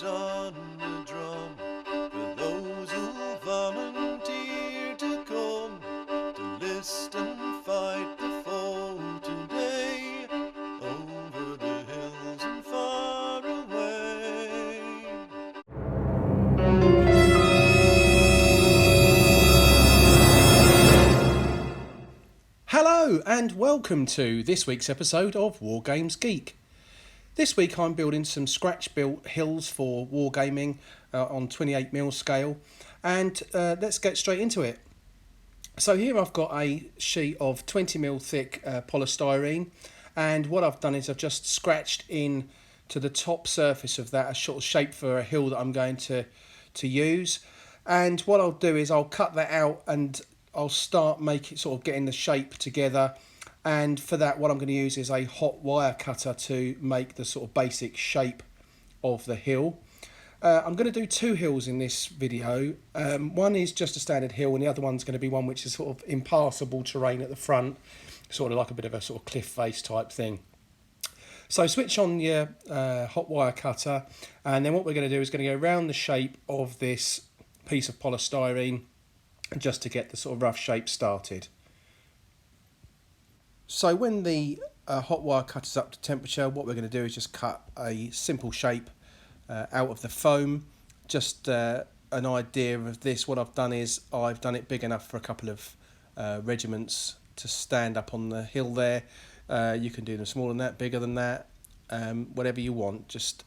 beats on the drum for those who volunteer to come to list and fight the foe today over the hills and far away. Hello and welcome to this week's episode of Wargames Geek. This week I'm building some scratch built hills for wargaming on 28mm scale, and let's get straight into it. So here I've got a sheet of 20mm thick polystyrene, and what I've done is I've just scratched in to the top surface of that a sort of shape for a hill that I'm going to use. And what I'll do is I'll cut that out and I'll start getting the shape together, and for that what I'm going to use is a hot wire cutter to make the sort of basic shape of the hill. I'm going to do two hills in this video. One is just a standard hill and the other one's going to be one which is sort of impassable terrain at the front, sort of like a bit of a sort of cliff face type thing. So switch on your hot wire cutter, and then what we're going to do is going to go around the shape of this piece of polystyrene just to get the sort of rough shape started. So when the hot wire cutter's up to temperature, what we're going to do is just cut a simple shape out of the foam. Just an idea of this, what I've done is I've done it big enough for a couple of regiments to stand up on the hill there. You can do them smaller than that, bigger than that, whatever you want. Just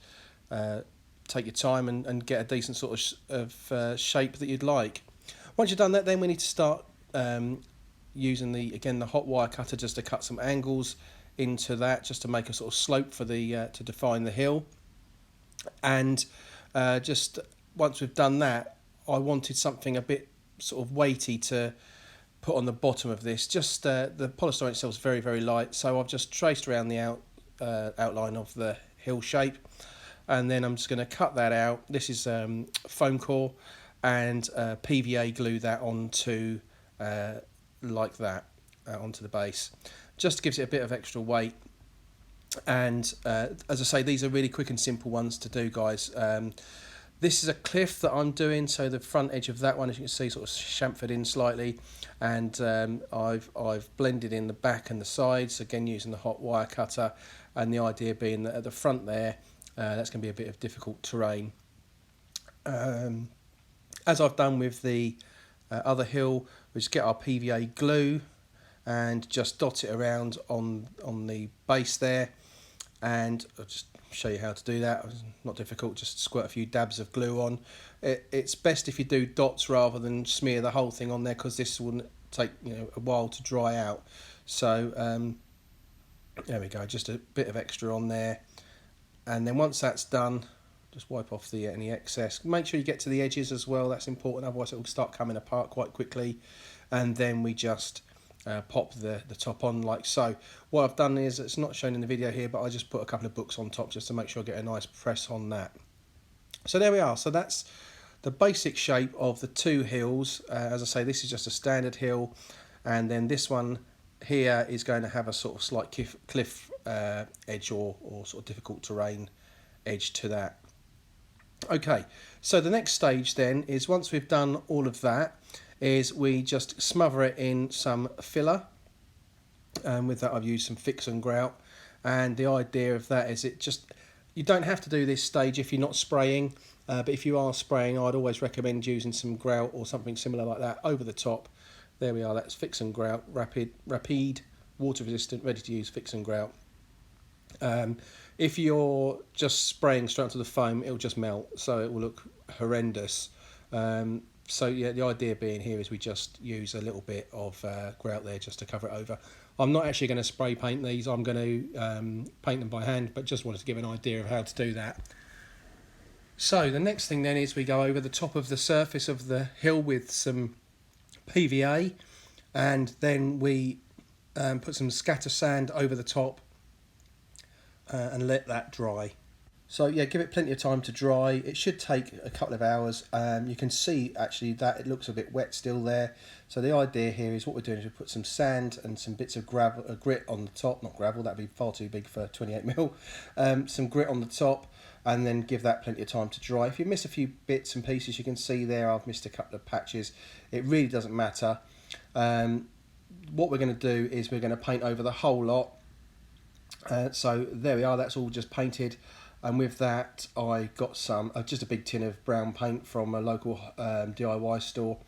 take your time and get a decent sort of shape that you'd like. Once you've done that, then we need to start using the hot wire cutter just to cut some angles into that, just to make a sort of slope for the to define the hill. And just once we've done that, I wanted something a bit sort of weighty to put on the bottom of this. Just the polystyrene itself is very, very light, so I've just traced around the outline of the hill shape, and then I'm just going to cut that out. This is foam core, and PVA glue that onto like that onto the base. Just gives it a bit of extra weight. And as I say, these are really quick and simple ones to do, guys. This is a cliff that I'm doing, so the front edge of that one, as you can see, sort of chamfered in slightly, and I've blended in the back and the sides, again using the hot wire cutter, and the idea being that at the front there, that's going to be a bit of difficult terrain. As I've done with the other hill, we just get our PVA glue and just dot it around on the base there, and I'll just show you how to do that. It's not difficult, just squirt a few dabs of glue on. It's best if you do dots rather than smear the whole thing on there, because this will take a while to dry out. So there we go, just a bit of extra on there, and then once that's done, just wipe off any excess. Make sure you get to the edges as well, that's important, otherwise it will start coming apart quite quickly. And then we just pop the top on like so. What I've done is, it's not shown in the video here, but I just put a couple of books on top just to make sure I get a nice press on that. So there we are. So that's the basic shape of the two hills. As I say, this is just a standard hill, and then this one here is going to have a sort of slight cliff edge or sort of difficult terrain edge to that. Okay, so the next stage then is, once we've done all of that, is we just smother it in some filler, and with that I've used some Fix and Grout. And the idea of that is, you don't have to do this stage if you're not spraying, but if you are spraying, I'd always recommend using some grout or something similar like that over the top. There we are, that's Fix and Grout, rapid, water resistant, ready to use Fix and Grout. If you're just spraying straight onto the foam, it'll just melt, so it will look horrendous. So yeah, the idea being here is we just use a little bit of grout there just to cover it over. I'm not actually going to spray paint these, I'm going to paint them by hand, but just wanted to give an idea of how to do that. So the next thing then is we go over the top of the surface of the hill with some PVA, and then we put some scatter sand over the top and let that dry. So yeah, give it plenty of time to dry. It should take a couple of hours. You can see actually that it looks a bit wet still there. So the idea here is what we're doing is we put some sand and some bits of gravel, grit on the top, not gravel, that'd be far too big for 28mm. Some grit on the top, and then give that plenty of time to dry. If you miss a few bits and pieces, you can see there I've missed a couple of patches. It really doesn't matter. What we're going to do is we're going to paint over the whole lot. So there we are, that's all just painted. And with that, I got some just a big tin of brown paint from a local DIY store.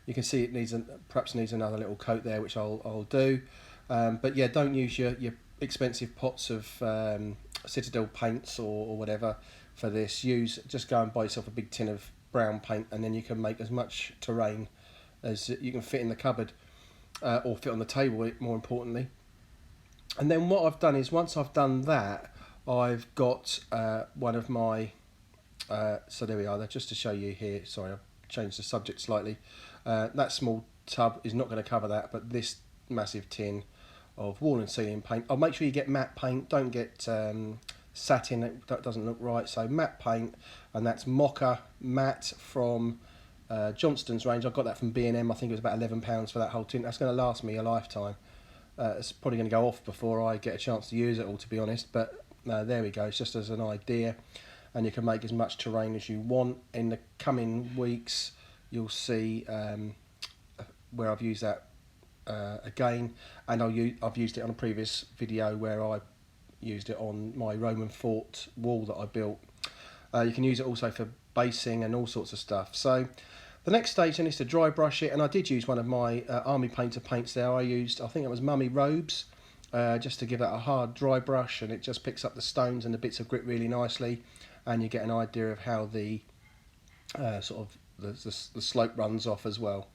You can see it needs perhaps needs another little coat there, which I'll do. But yeah, don't use your expensive pots of Citadel paints or whatever for this. Just go and buy yourself a big tin of brown paint, and then you can make as much terrain as you can fit in the cupboard or fit on the table, more importantly. And then what I've done is, once I've done that, I've got one of my, so there we are, just to show you here, sorry I've changed the subject slightly, that small tub is not going to cover that, but this massive tin of wall and ceiling paint. I'll make sure you get matte paint, don't get satin, that doesn't look right, so matte paint, and that's Mocha Matte from Johnston's range. I got that from B&M, I think it was about £11 for that whole tin. That's going to last me a lifetime. It's probably going to go off before I get a chance to use it all, to be honest, but there we go, it's just as an idea, and you can make as much terrain as you want. In the coming weeks you'll see where I've used that again, and I've used it on a previous video where I used it on my Roman fort wall that I built. You can use it also for basing and all sorts of stuff. So the next stage then is to dry brush it, and I did use one of my Army Painter paints there. I think it was Mummy Robes, just to give that a hard dry brush, and it just picks up the stones and the bits of grit really nicely, and you get an idea of how the sort of the slope runs off as well.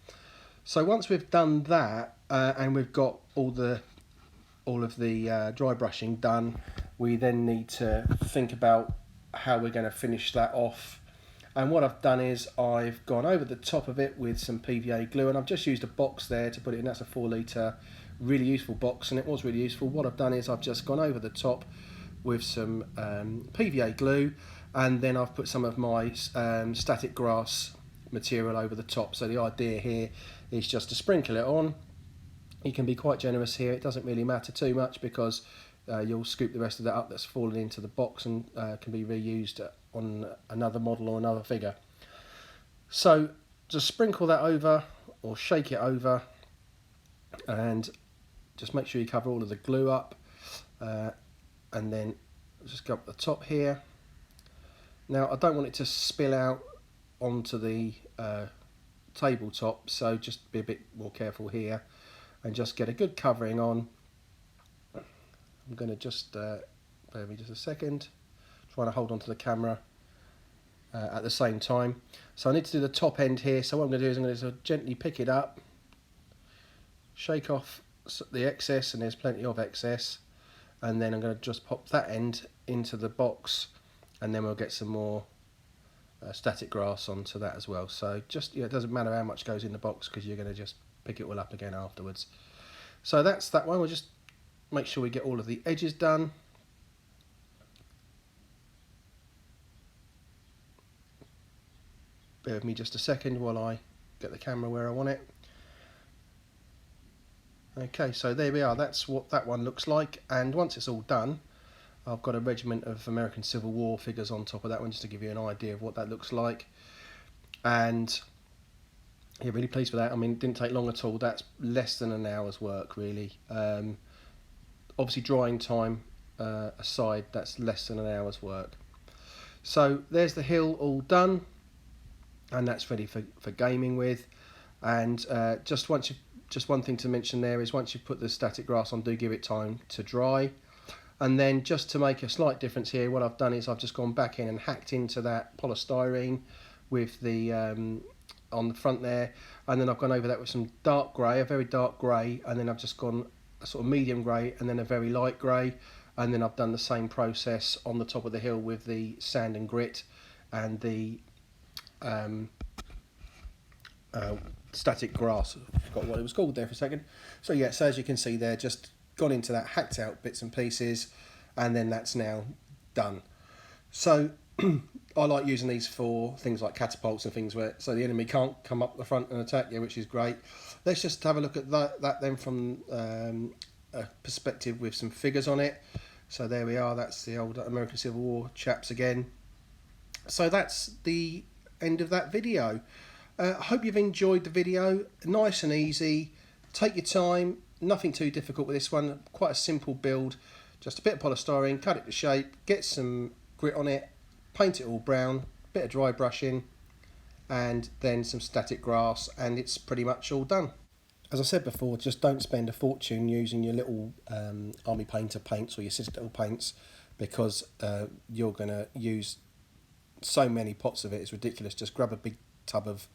So once we've done that and we've got all of the dry brushing done, we then need to think about how we're going to finish that off. And what I've done is I've gone over the top of it with some PVA glue, and I've just used a box there to put it in. That's a 4 litre, really useful box, and it was really useful. What I've done is I've just gone over the top with some PVA glue, and then I've put some of my static grass material over the top. So the idea here is just to sprinkle it on. You can be quite generous here, it doesn't really matter too much, because you'll scoop the rest of that up that's fallen into the box and can be reused on another model or another figure. So just sprinkle that over or shake it over, and just make sure you cover all of the glue up, and then just go up the top here. Now I don't want it to spill out onto the tabletop, so just be a bit more careful here and just get a good covering on. I'm going to just bear with me just a second, trying to hold on to the camera at the same time. So I need to do the top end here, so what I'm going to do is I'm going to gently pick it up, shake off the excess, and there's plenty of excess, and then I'm going to just pop that end into the box, and then we'll get some more static grass onto that as well. So just, it doesn't matter how much goes in the box, because you're going to just pick it all up again afterwards. So that's that one. We'll just make sure we get all of the edges done. Bear with me just a second while I get the camera where I want it. Okay, so there we are, that's what that one looks like, and once it's all done, I've got a regiment of American Civil War figures on top of that one, just to give you an idea of what that looks like. And yeah, really pleased with that. I mean, it didn't take long at all. That's less than an hour's work, really. Obviously, drying time aside, that's less than an hour's work. So there's the hill all done, and that's ready for gaming with. And just one thing to mention there is, once you've put the static grass on, do give it time to dry. And then, just to make a slight difference here, what I've done is I've just gone back in and hacked into that polystyrene with the on the front there, and then I've gone over that with some dark grey, a very dark grey, and then I've just gone a sort of medium grey and then a very light grey, and then I've done the same process on the top of the hill with the sand and grit and the static grass. I forgot what it was called there for a second. So yeah, so as you can see there, just gone into that, hacked out bits and pieces, and then that's now done. So I like using these for things like catapults and things where so the enemy can't come up the front and attack you, which is great. Let's just have a look at that then from a perspective with some figures on it. So there we are, that's the old American Civil War chaps again. So that's the end of that video. I hope you've enjoyed the video. Nice and easy. Take your time. Nothing too difficult with this one. Quite a simple build. Just a bit of polystyrene, cut it to shape, get some grit on it, paint it all brown, bit of dry brushing, and then some static grass, and it's pretty much all done. As I said before, just don't spend a fortune using your little Army Painter paints or your Citadel paints, because you're going to use so many pots of it, it's ridiculous. Just grab a big tub of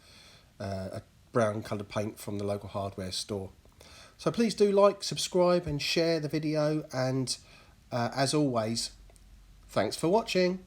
a brown coloured paint from the local hardware store. So please do like, subscribe and share the video, and as always, thanks for watching.